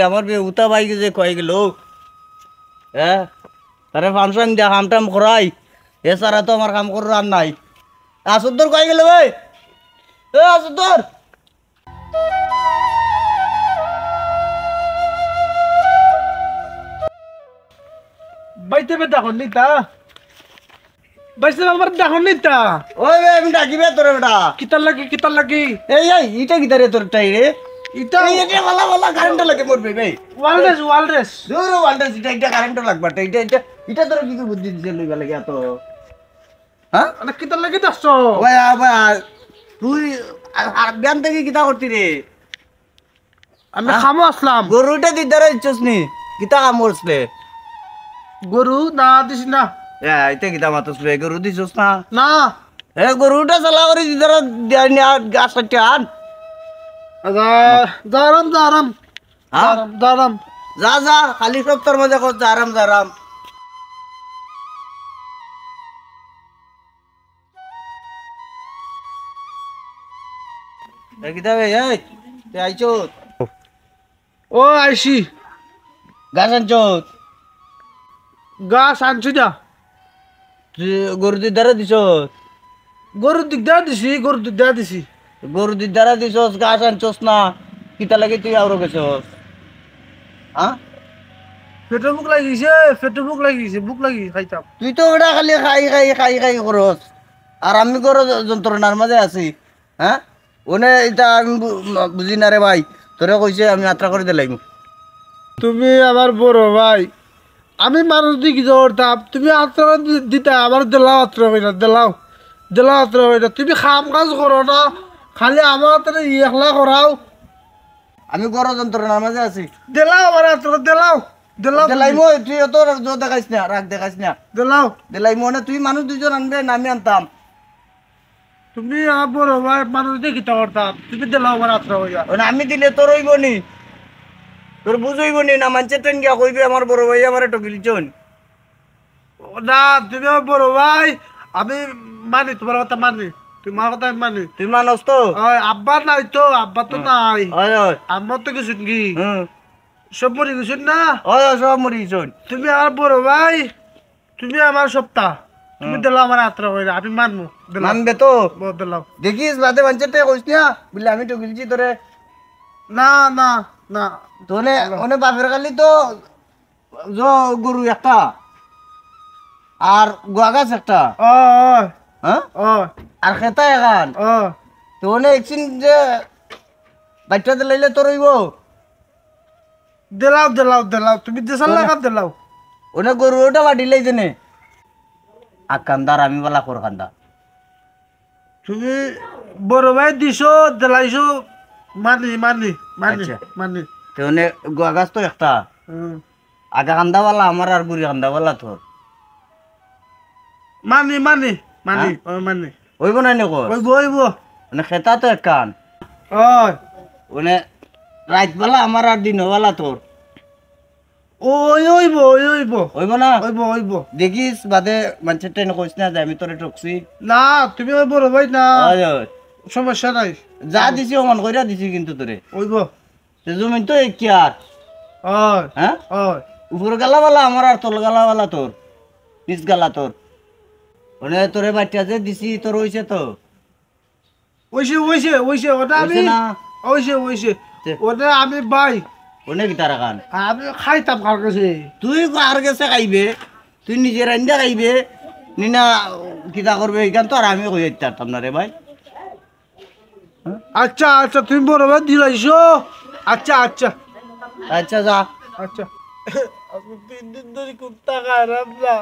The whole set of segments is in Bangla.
আমার উতা বাইকে যে কয়ে গেল হ্যাঁ তারে ফাংশন দিয়া কাম টাম করাই এছাড়া তো আমার কাম করার আর নাই। আসুদ্দর কয়ে গেল ভাই, এ আসুদ্দর। বাইতে বে দেখুন নিতা বাইতে আমার দেখুন নিতা ওই বে আমি ডাকিবে তোরে বেটা। কিতার লাগি এই ইটা কি তারে তোর টাই রে? ইটা এটা ভালো ভালো কারেন্ট লাগে মরবে ভাই। ওয়ালরেস দূর ওয়াল্টাস এটা কারেন্ট লাগবে এটা এটা এটা তোর কি বুদ্ধি দিছে লইবা লাগে এত? হ্যাঁ মানে কিতার লাগি দছ ওই আবার তুই আর ব্যান থেকে কিতা করতি রে? আমি খামো আসলাম গরুটা দিদারে ইচ্ছস নি কিতা কাম করছলে? গরু না দিস না এটা কিতা মাতসলে গরু দিছস না? না গরুটা চালা করে দিদারে গাছ কাটতে আন। দারাম দারাম হ্যাঁ দারাম যা যা খালি সপ্তাহের মধ্যে কর আরাম জারাম। কিতা বে এই তুই আইছত ও আইসি গাছ আনছত গাছ আনছি না তুই গরু দিদারে দিছত? গরু দিগদার দিছি গরু দিগদার দিছি গরু দিদারে দিছস গাছ আনছস না কিতা লাগে তুই আরো গেছস? হ্যাঁ পেটে বুক লাগিছে বুক লাগি খাইতাম তুই তো ওটা খালি খাই খাই খাই খাই করস আর আমি করো যন্ত্রণার মাঝে আছি। হ্যাঁ ওনে এটা আমি বুঝি না রে ভাই, তোরে কইছে আমি যাত্রা করে দিলাম। তুমি আমার বড় ভাই আমি মানুষ দিকে দৌড়তাম তুমি আত্রা দিতা আমার দেলাও আত্রা কইরা দেলাও আত্রা কইরা তুমি খাম কাজ করো না খালি আমার হাতে একলা করাও আমি করো যন্ত্রণার মাঝে আছি। দেলাও আমার আত্রা দেলাও দিলাইমো তুই তোর দেখাইস না রাগ দেখাইস না। দেলাও দিলাইমো না তুই মানুষ দুজন আনবে না আমি আনতাম। তুমি আমার বড় ভাই মানুষ দেখি দৌড়তাম তুমি দেলাও আমার আত্রা কইরা আমি দিলে তোর হইব নি, তোর বুঝইব নি না মানছে ট্রেন গিয়া কইবে আমার বড় ভাই আমার টকিলছন। না তুমি আমার বড় ভাই আমি মানি তোমার কথা মানি তোমার কথা আমি মানি তুই মানুষ তো? আব্বা নাই তো আব্বা তো নাই হয় হয় আমার তো কিছু কি হুম সব মরে গেছেন না হয় সব মরিছন। তুমি আমার বড় ভাই তুমি আমার সপ্তাহ তুমি দিলাও আমার আত্রা কইরা আমি মানবো মানবে তো? দিলাও দেখিস বাদে মানছে টে কইস না বলে আমি টকিলছি তোরে। না না না তোনে ওনে বাপের কালি তো গরু একটা আর গোয়া গাছ একটা, ও হ্যাঁ ও আর খেতা এখান ও তো ওনে একদিন যে বাচ্চা দিলাইলে তোর হইব। দিলাও তুমি দেশাল লাগা দিলাও ওনে গরু ওটা বাড়িলাই জেনে আকান্দার আমি বলা কর কান্দা। তুমি বড় ভাই দিছো দিলাইছো মানি মানি মানি আচ্ছা। মানি তো ওনে গোয়া গাছ তো একটা আগা কান্দাওয়ালা আমার আর গুড়ি কান্দাওয়ালা তোর মানি মানি মানি মানি হইব না নেকো ওইব মানে খেতা তো একখান ওই ওনে রাতবেলা আমার আর দিনবেলা তোর ওইব হইব না? ওইব দেখিস বাদে মানুষের ট্রেন কইস না যে আমি তোরে টকছি। না তুমি ওই বড় ভাই না হয়, হয়। সমস্যা নাই যা দিছি অমান কইরা দিছি কিন্তু তোরে ওইব সে জমিন তো কি আর ওই হ্যাঁ ওই উপর গালাওয়ালা আমার আর তল গালাওয়ালা তোর নিচ গালা তোর ওনে তোরে বাচ্চা যে দিছি তোর হইছে তো ওইছে ওটা আমি হইছে না? ওইছে ওটা আমি ভাই ওনে কি তারা খান আমি খাইতাম কার কাছে তুই আর গেছে খাইবে তুই নিজে রান্দা খাইবে নিনা কিতা করবে এখান তো আর আমি কই পারতাম না রে ভাই। আচ্ছা আচ্ছা তুমি বড় ভাই দিলাইছো আচ্ছা আচ্ছা আচ্ছা যা আচ্ছা আমি 3 দিন ধরে খুব টাকা হারাম না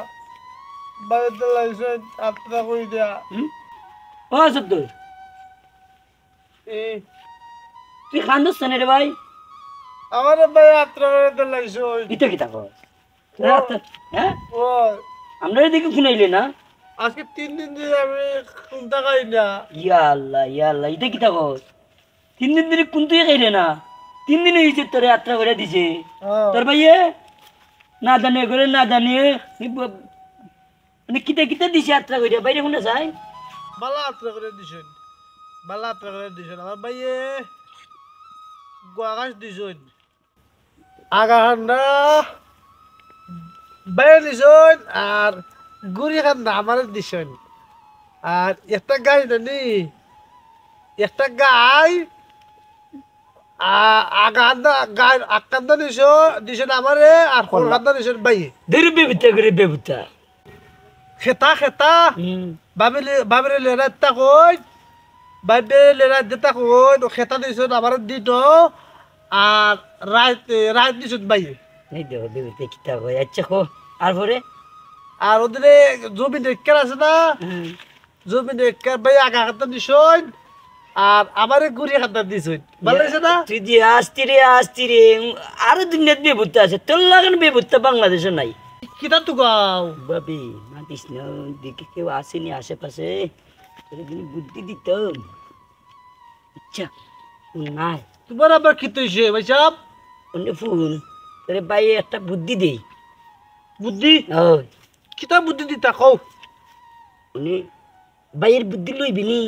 বাড়িতে লাইছো আত্রা কই দেয়া ও সত্তর এ তুই খান্দস না রে ভাই আমার ভাই আত্রা করে লাইছো ইটা কি থাকো হ্যাঁ ও আমরা এদিকে শুনাইলে না আজকে 3 দিন ধরে আমি খুব টাকা না ইয়া আল্লাহ ইটা কি থাকো 3 দিন ধরে কোন তুই খাইলে না 3 দিন হয়েছে তোর যাত্রা করে দিছে তোর ভাইয়ে না জানে করে না জানে মানে কিতা কিতা দিছে যাত্রা করে বাইরে শুনে যায় বালা আত্রা করে দিছেন আমার ভাইয়ে গোয়াগাছ দিছেন আগা খান্ডা বাইরে দিছন আর গুড়ি খান্ডা আমার দিছন আর একটা গাই নানি একটা গাই আগান্দা গাই আকান্দা দিছন আমারে আর কলকান্দা দিছন বাই দেরি বেবুতা করে বেবুতা খেতা খেতা বাবিরে লেরা তা কই বাইবে লেরা দিতা কই খেতা দিছন আমার দিত আর রাত দিছন বাই এই দেখো বেবুতা কিতা কয় আচ্ছা কো আর পরে আর ওদের জমি ডেকার আছে না জমি ডেকার ভাই আগা খাতা দিছন আর আমারে গুড়ি খাতা দিছন ভালো হয়েছে না তুই যে আসতি রে আরো দুনিয়াত বেবুতা আছে তোর লাগান বেবুতা বাংলাদেশে নাই কিতা তু গাও বাবি মাতিস না দিকে কেউ আসেনি আশেপাশে তোর দিন বুদ্ধি দিতাম আচ্ছা নাই তোমার আবার কি হয়েছে ভাই সাহেব অন্য ফোন তোরে ভাই একটা বুদ্ধি দেই বুদ্ধি ওই কিতা বুদ্ধি দিতা কও উনি ভাইয়ের বুদ্ধি লইবি নি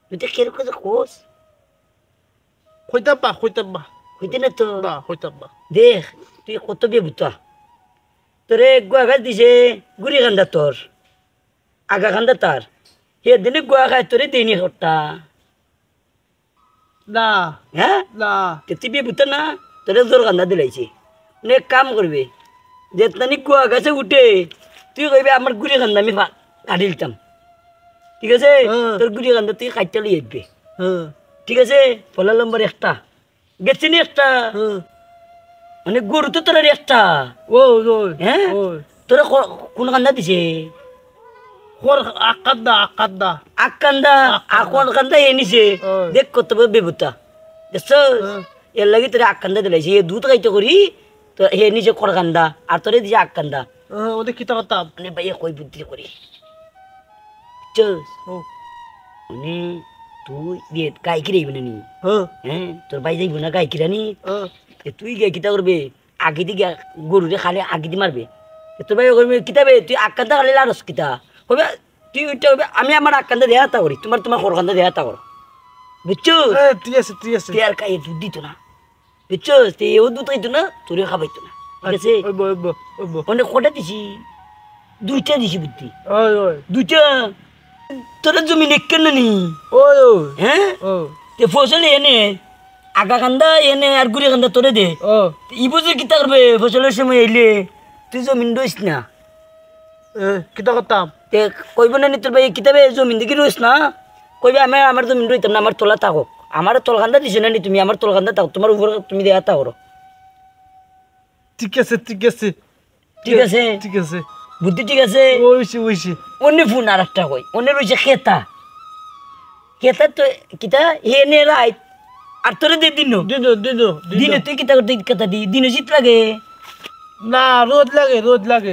তুই তো কেরো কথা কোস কইতাম বা হইতে না তো না কইতাম বা দেখ তুই কত বেবুতা তোরে গুয়া খাই দিছে গুড়ি খান্দা তোর আগা খান্দা তার হে দিনে গুয়া খাই তোরে দেয়নি ঘরটা না হ্যাঁ না তুই বেবুতা না তোরে জোর খান্দা দিলাইছে মানে এক কাম করবে যে তানি গুয়া গাছে উঠে তুই কইবে আমার গুড়ি খান্দা আমি কাটি দিতাম ঠিক আছে তোর গুড়ি খান্দা তুই কাটতে লই আসবে ঠিক আছে পলা নম্বর একটা গেছে নি একটা মানে গরু তো তোর একটা ও হ্যাঁ তোরা কোন কান্দা দিছে খর আকান্দা আকান্দা আকন কান্দা এ নিছে দেখ কত বেবুতা দেখছ এর লাগি তোর আকান্দা দিলাইছে এ দুধ খাইতে করি তো হে নিচে কর কান্দা আর তোরে দিছে আকান্দা ওদের কিতা করতাম মানে ভাইয়া কই বুদ্ধি করি চল মানে তুই দিয়ে গাই কিরাইব না নি হ্যাঁ তোর ভাই যাইব না গাই কিরানি তুই গিয়ে কিতা করবে আগে দিয়ে গরুরে খালে আগে দিয়ে মারবে তোর ভাই করবে কিতাবে তুই আকান্দা খালি লারস কিতা হবে তুই ওইটা হবে আমি আমার আকান্দা দেয়া তা করি তোমার খরকান্দা দেয়া তা করো বুঝছো ঠিক আছে তুই আর কাই দুধ দিত না বুঝছো তুই ও দুধ খাইতো না তোরে খাবাইতো না ঠিক আছে অনেক কটা দিছি দুইটা দিছি বুদ্ধি দুইটা তোরা জমি নেকেন না নি হ্যাঁ তে ফসল এনে আগা কান্দা এনে আর গুড়ি কান্দা তোরে দে ই বছর কিতা করবে ফসলের সময় এলে তুই জমিন রইস না কিতা করতাম তে কইব না নি তোর ভাই কিতাবে জমিন দেখি রইস না কইবে আমি আমার জমিন রইতাম না আমার তোলা থাকক আমার তলকান্দা দিছো না নি তুমি আমার তলকান্দা থাক তোমার উপর তুমি দেয়া তা করো ঠিক আছে ঠিক আছে বুদ্ধি ঠিক আছে অন্য ফোন আর একটা কই অন্য রয়েছে খেতা তো কিতা হেনে রাইত আর তোরে দে দিন দিনে তুই কিতা করতে কথা দি দিনে শীত লাগে না রোদ লাগে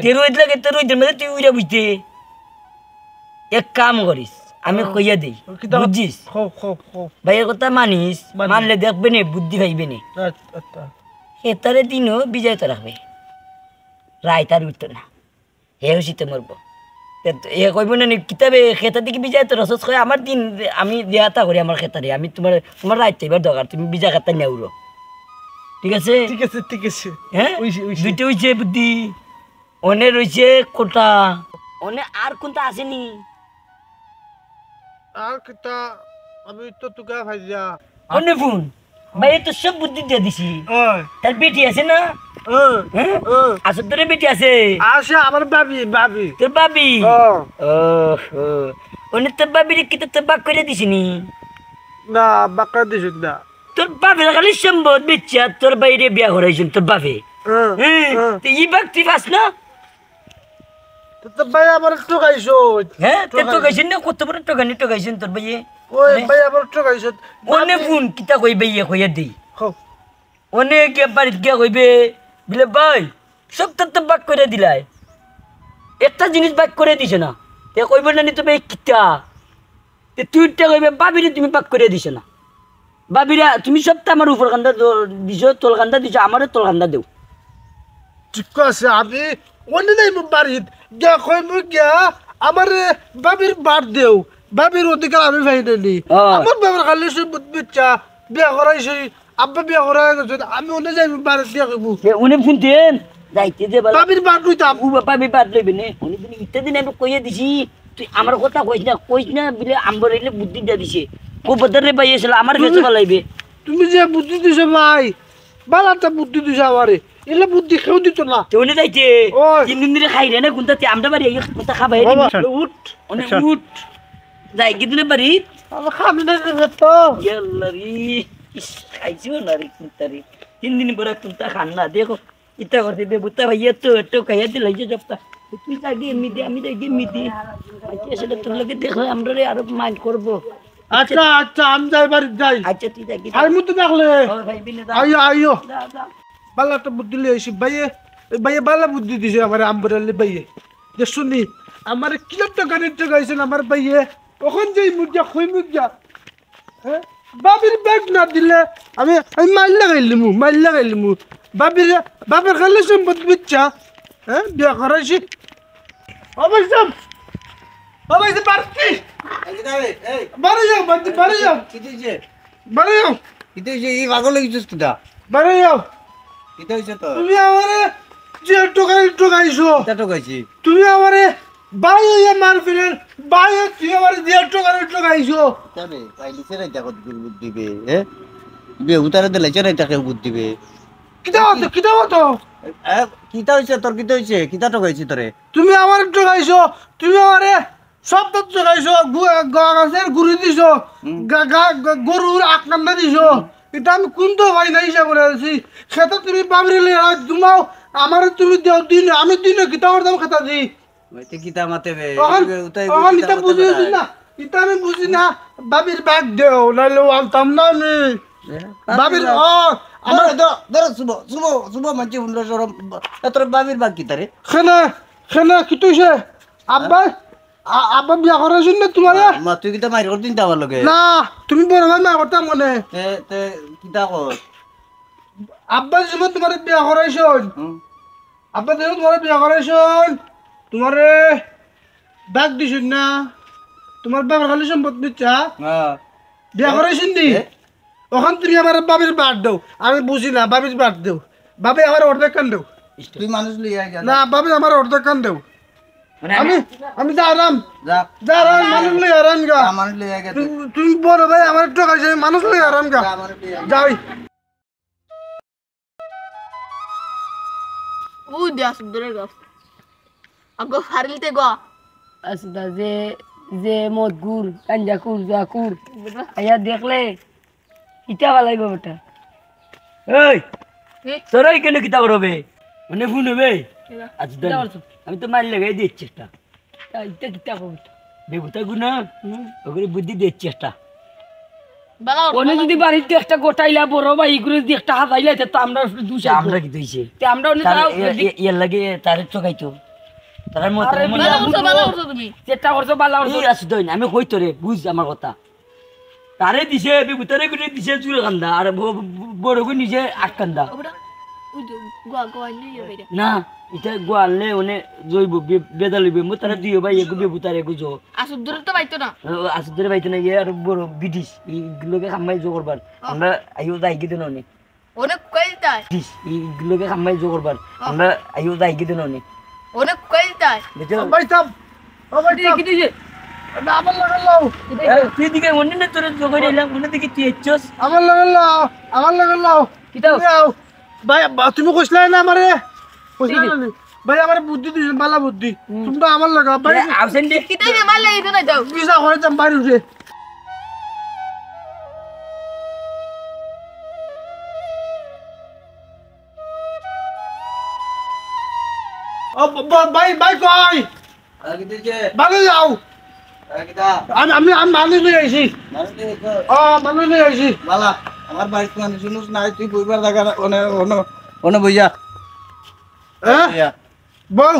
তে রোদ লাগে তো রোদের মধ্যে তুই উইরা বুঝতে এক কাম করিস আমি কইয়া দিই বুঝছিস ভাইয়ের কথা মানিস মানলে দেখবে নে বুদ্ধি পাইবে নে খেতারে দিনও বিজয় তো রাখবে রায় তার উঠতো না হে শীতে মরবো এ কইব না কিতাবে খেতা দিকে বিজয় তো রসস কয় আমার দিন আমি দেয়াতা করি আমার খেতারে আমি তোমার রাইতে এবার দরকার তুমি বিজা খাতা নেউরো ঠিক আছে হ্যাঁ দুইটা হইছে বুদ্ধি অনে রইছে কোটা অনে আর কোনটা আসেনি আর কিতা আমি তো তুকা ভাইয়া অনে ফোন ভাই তো সব বুদ্ধি দিয়ে দিছি তার বেটি আছে না আসর তোর বেটি আছে আমার বাবি তোর বাবি অনে তোর বাবির কি তোর বাক করে দিছিনি না বাকা দিছ না তোর বাপে খালি সম্ভব বেচ্চা তোর বাইরে বিয়া করাইছেন তোর বাপে ই বাক তুই পাস না তো ভাই আমার ঠকাইছ হ্যাঁ তে ঠকাইছেন না কত বড় ঠকাইছেন তোর ভাইয়ে ভাই আমার ঠকাইছ অনে ফোন কিতা কই ভাইয়ে কইয়া দেই অনেক বাড়িতে গিয়া কইবে বলে ভাই সব তো বাক করে দিলাই একটা জিনিস বাক করে দিছে না তে কইব না নি তুমি কিতা তে তুইটা কইবে বাবিরে তুমি বাক করে দিছ না বাবিরা তুমি সবটা আমার উপর কান্দা দিছো তোল কান্দা দিছো আমারও তোল কান্দা দেও ঠিক আছে আমি অন্য নাই বাড়িত গিয়া কইব গিয়া আমার বাবির বার দেও বাবির অধিকার আমি ভাই নেই আমার বাবার খালি সে বাচ্চা বিয়া করাইছে আব্বা বিয়া করা গেছে আমি ওনে যাই বাড়ি দিয়া কইবো উনি শুনতেন যাইতে যে বলা বাবির বাট লইতাম ও বাবা আমি বাদ লইবে নে উনি দিন ইত্যাদি দিন আমি কইয়া দিছি তুই আমার কথা কইস না বলে আম্বর এলে বুদ্ধি দিয়া দিছে ও বদরে ভাই এসে আমার কাছে বলাইবে তুমি যে বুদ্ধি দিছো ভাই বালাটা বুদ্ধি দিছো আমারে এলে বুদ্ধি কেউ দিত না তো উনি যাইতে ওই। 3 দিন ধরে খাই রে না কোনটা আমরা বাড়ি কোনটা খাবাই উঠ উনি উঠ যাই কি দিনে বাড়ি আমার খাবি না তো ইয়াল্লারি খাইছো না রে কুন্তারি 3 দিন পরে কুন্তা খান না দেখো ইতা করতে দে বুতা ভাইয়া তো একটু খাইয়া দিলাই যে জবতা তুই যাগে এমনি দে আমি যাগে এমনি দে আচ্ছা সেটা তোর লাগে দেখো আমরা রে আরো মাইন্ড করবো আচ্ছা আচ্ছা আমি যাই বাড়ি যাই আচ্ছা তুই যাগে আর মুতে দেখলে ও ভাই বিনে দা আইও আইও দা দা বালাটা বুদ্ধি লই আইছি ভাইয়ে ভাইয়ে বালা বুদ্ধি দিছে আমার আম্বরালে ভাইয়ে যে শুনি আমার কিলো টাকা নিতে গাইছেন আমার ভাইয়ে ওখান যাই মুজা খই মুজা হ্যাঁ বাবির ব্যাগ না দিলে আমি আমি মাইল লাগাইলিমু বাবির খালি সম্পদ বিচ্ছা হ্যাঁ বিয়া করাইছি অবশ্যই অবশ্যই পারছি বাড়ি যাও বাড়ি যাও বাড়ি যাও এই পাগল হইছিস কিটা বাড়ি যাও কিটা হইছে তো তুমি আমারে যে টোকাইছো কিটা টোকাইছি তুমি আমারে বাই হইয়া মার ফিরেন বাই তুই আমারে যে টোকাইছো তবে পাইলিছে রে দেখো বুদ্ধি দিবে হ্যাঁ বে উতারে দিলে চরে তাকে বুদ্ধি দিবে কিটা হতো কিটা হইছে তোর কিটা হইছে কিটা টোকাইছি তোরে তুমি আমারে টোকাইছো তুমি আমারে সব তো টোকাইছো গাছের গুড়ি দিছো গরুর আকনান্দা দিছো এটা আমি কোনটো ভাই না হিসাব করে আছি সেটা তুমি বাবরিলে দুমাও আমারে তুমি দেও দিন আমি দিনে কিটা করতাম খাতা দি ওইতে কিটা মাতে বে ইটা বুঝি না ইটা আমি বুঝি না বাবির ব্যাগ দেও নাইলে আনতাম না আমি বাবির আমার ধর শুভ মানছি উন্ডা সরম তোর বাবির বাগ কিটা রে খেলা কি তুইছে আব্বা আব্বা বিয়া করাইছ না তোমার মা তুই কিটা মারি করতিন তা আমার লগে না তুমি বড় ভাই না করতাম মনে তে কিটা কর আব্বা যেমন তোমার বিয়া করাইছ আব্বা যেমন তোমার বিয়া করাইছ তোমার ব্যাগ দিছ না তোমার বাবার খালি সম্পদ দিচ্ছা হ্যাঁ বিয়া করাইছেন নি ওখান তুমি আমার বাবির বাদ দাও আমি বুঝি না বাবির বাদ দেও বাবে আমার অর্ধেক কান দেও তুই মানুষ লইয়া গেল না বাবে আমার অর্ধেক কান দেও মানে আমি দাঁড়াম যা দাঁড়াম মানুষ লই আরাম গা মানুষ লইয়া গেল তুমি বড় ভাই আমার টোকাইছে মানুষ লই আরাম গা যাই Udah sebenernya gak. Aku Faril go. আসদা যে যে মদ গুর কাঞ্জা কুর যা কুর আয়া দেখলে কিতা বালাইব বেটা এই তোরাই কেন কিতা করবে মানে ফোন হবে আচ্ছা আমি তো মার লাগাই দিচ্ছি চেষ্টা ইটা কিতা করবে বেগুতা গুনা ওগুলো বুদ্ধি দিচ্ছি চেষ্টা Balau. ওনে যদি বাড়িতে একটা গোটাইলা বড় ভাই এগুলো যদি একটা হাতাইলা তো আমরা দুশো আমরা কি দিয়েছে আমরা ইয়ের লাগে তার চোখাইতো তার মত Balau তুমি। চেষ্টা করছো বালা করছো আসতো না আমি কই তোরে বুঝ আমার কথা তারে দিছে বেগুতারে করে দিছে চুল কান্দা আর বড় করে নিজে আট কান্দা Udah. Gua ini ya beda. না এটা গোয়ালে ওনে জৈব বেদালিবে মো তারা দিও ভাই এগু বেগুতারে এগু জো Asuk dulu tuh itu na. আসুদের বাইতে না আর বড় বিদিশ এইগুলোকে খামাই জো করবার আমরা আইও যাই গিয়ে দিন অনেক Udah kau itu. বিদিশ এইগুলোকে খামাই জো করবার আমরা আইও যাই গিয়ে দিন অনেক Udah kau itu. বুঝছো ভাই থাম ও ভাই থাম কি দিছে না আমার লাগে লাও তুই দিকে মনে না তোর জোগাড় এলাম মনে দেখি তুই এসছস আমার লাগে লাও কিটাও ভাই তুমি কইছলা না আমারে কইছলা না ভাই আমার বুদ্ধি দিছ বালা বুদ্ধি তুমি তো আমার লাগা ভাই আউসেন দে Kita ini malah itu na jauh. Visa করে যাম বাইরে উঠে ও ভাই কই ভালো যাও আমি মানুষ নিয়ে আইছি মানুষ নিয়ে আইছি বালা আমার বাড়িতে মানুষ শুনুস নাই তুই বইবার জায়গা অনে বইয়া হ্যাঁ বল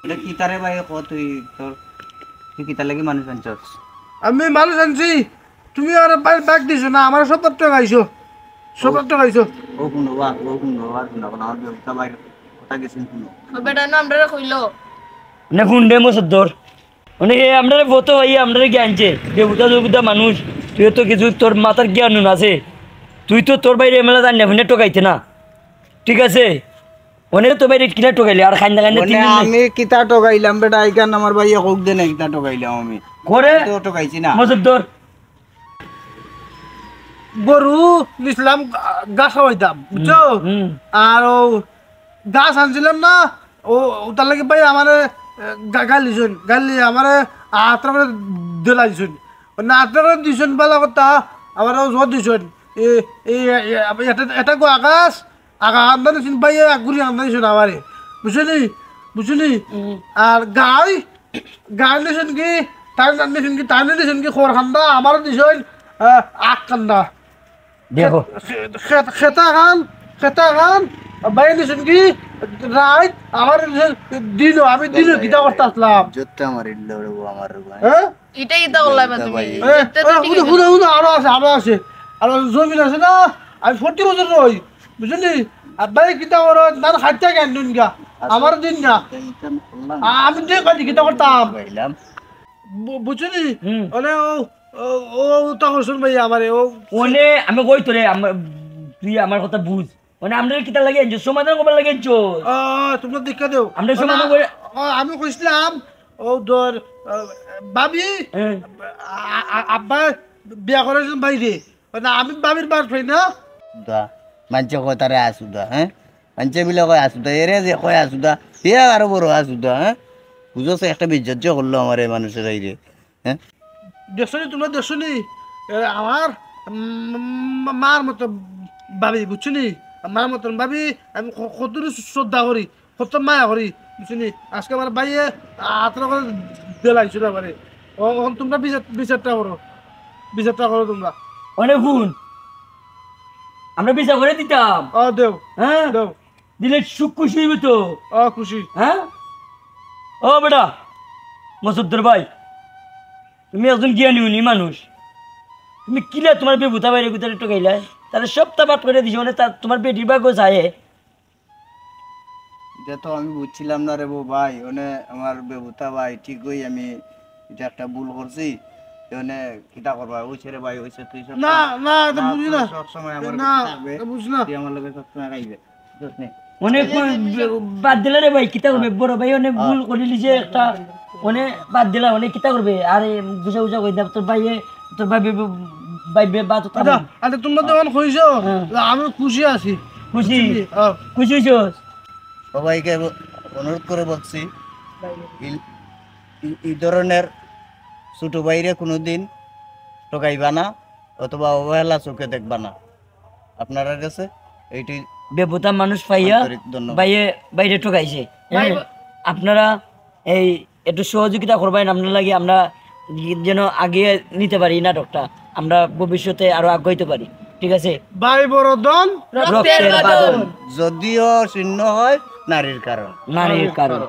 এটা কি তারে ভাই ক তুই তোর তুই কি তার লাগি মানুষ আনছস আমি মানুষ আনছি তুমি আর ব্যাগ দিছো না আমার সব টাকা খাইছো সব টাকা খাইছো ও শুনো আমার ব্যবসা বাইরে কথা গেছেন শুনো Beda na আমরা কইলো। না ফোন দে মো সদ্দর মানে আমরা বতো ভাই আমরা জ্ঞানছে দেবতা দেবতা মানুষ তুই তো কিছু তোর মাথার জ্ঞান আছে, তুই তো তোর বাইরে এমএলএ জানি না টোকাইতে না, ঠিক আছে? অনেক তো বাইরে কিনা টোকাইলে আর খাইন্দা খাইন্দা মানে আমি কিতা টোকাইলাম বেটা আইকান আমার ভাই হোক দে না কিতা টোকাইলাম আমি করে তো টোকাইছি না মজুদ্দর গরু নিছিলাম গাছ খাওয়াইতাম বুঝছো আর ও গাছ আনছিলাম না ও তার লাগে ভাই আমার গালি আমার আত্রা করে দিলা দিছুন না আত্রা করে দিছুন বেলা কথা আমার জোর দিছুন এটা গো আকাশ আন্দা দিছুন ভাই ঘুরি আন্দা দিছুন আমারে বুঝলি আর গাই দিছুন কি টাইম দিছুন কি খোর খান্দা আমার দিছুন আখ কান্দা দেখো খেতা খান বাইরে দিছুন কি রাইট আমার দিল আমি দিল কিতা করতে আসলাম জোতটা মারিল রে আমার হ্যাঁ এটা ইতা করলাই বা তুমি আরো আছে আর জমিন আছে না আমি 40 বছর রই বুঝলি আর ভাই কিতা করো তার খাইতে কেন দিন গা আমার দিন না আমি যে কাজ কিতা করতাম পাইলাম বুঝলি মানে ও তা করছুন ভাই আমারে ও ওনে আমি কই তোরে তুই আমার কথা বুঝ মানে আমরা কিতা লাগে সমাধান করবার লাগে তোমরা দেখা দেও আমরা সমাধান করে আমি কইছিলাম ও ধর বাবি আব্বা বিয়া করেছেন বাইরে মানে আমি বাবির বার পাই না দা মানছে কয় তারে আসু দা হ্যাঁ মানছে বিলে কয় আসু দা এরে যে কয় আসু দা হে আরো বড় আসু দা হ্যাঁ বুঝছো একটা বিজ্জত করলো আমার এই মানুষের আইরে হ্যাঁ দেখছনি তোমরা দেখছনি আমার মার মতো ভাবি বুঝছনি মার মতন ভাবি আমি কত শ্রদ্ধা করি কত মায়া করি বুঝছনি আজকে আমার ভাইয়ে আত্রা করে দিলাইছিল আমারে এখন তোমরা বিচারটা করো তোমরা অনেক গুণ আমরা বিচার করে দিতাম দেও হ্যাঁ দেও দিলে সুখ খুশি হইব তো খুশি হ্যাঁ ও বেটা মসুদ্দর ভাই তুমি একজন জ্ঞানী উনি মানুষ, তুমি কিলা তোমার বেবুতা বাইরে গুতারে টোকাইলা তাহলে সবটা বাদ করে দিছো মানে তার তোমার বেটির ভাগ্য চায় এটা তো আমি বুঝছিলাম না রে ভাই ওনে আমার বেবুতা ভাই ঠিকই আমি এটা একটা ভুল করছি ওনে কিতা করবা ওইছে রে ভাই ওইছে তুই সব না এটা বুঝি না সব সময় আমার না থাকবে বুঝি না তুই আমার লগে সব সময় গাইবে বুঝছ নি অনেক বাদ দিলা রে ভাই কিতা করবে বড় ভাই অনেক ভুল করে লিছে একটা অনেক বাদ দিলা অনেক কিতা করবে আরে বুঝা বুঝা কই দাও তোর ভাইয়ে তোর ভাই বা তো আরে তোমরা তো এখন কইছো আমি খুশি আছি খুশি খুশি হইছস সবাইকে অনুরোধ করে বলছি এই ধরনের ছোট বাইরে কোনোদিন ঠকাইবা না অথবা অবহেলা চোখে দেখবা না আপনারা কাছে এইটি বেবুতা মানুষ পাইয়া আন্তরিক ধন্যবাদ। বাইরে ঠকাইছে আপনারা এই একটু সহযোগিতা করবেন আপনার লাগে আমরা যেন আগে নিতে পারি নাটকটা আমরা ভবিষ্যতে আরো আগাইতে পারি, ঠিক আছে? ভাই বড় দন রক্তের বাঁধন যদিও শূন্য হয় নারীর কারণ নারীর কারণ